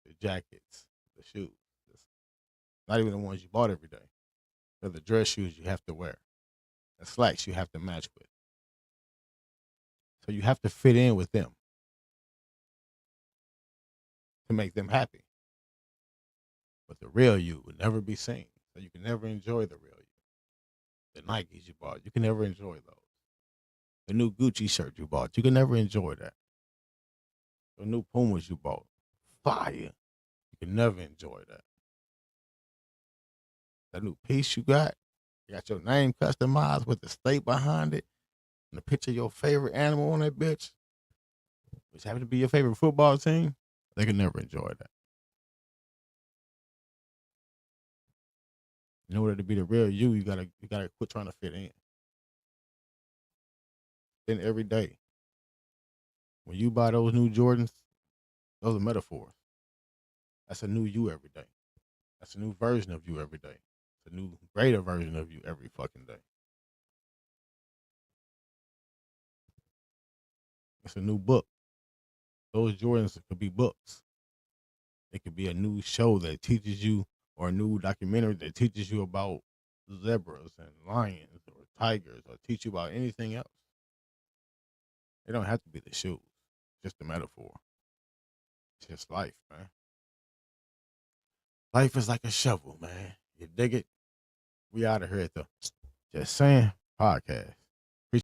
the jackets, the shoes. It's not even the ones you bought every day. They're the dress shoes you have to wear. The slacks you have to match with. So you have to fit in with them to make them happy. But the real you would never be seen. So you can never enjoy the real you. The Nikes you bought, you can never enjoy those. The new Gucci shirt you bought, you can never enjoy that. The new Pumas you bought, fire. You can never enjoy that. That new piece you got your name customized with the state behind it, and a picture of your favorite animal on that bitch, which happens to be your favorite football team, they can never enjoy that. In order to be the real you, you gotta quit trying to fit in. Then every day, when you buy those new Jordans, those are metaphors. That's a new you every day. That's a new version of you every day. It's a new greater version of you every fucking day. It's a new book. Those Jordans could be books. It could be a new show that teaches you, or a new documentary that teaches you about zebras and lions or tigers, or teach you about anything else. It don't have to be the shoes. Just a metaphor. It's just life, man. Life is like a shovel, man. You dig it? We out of here at the Just Saying podcast.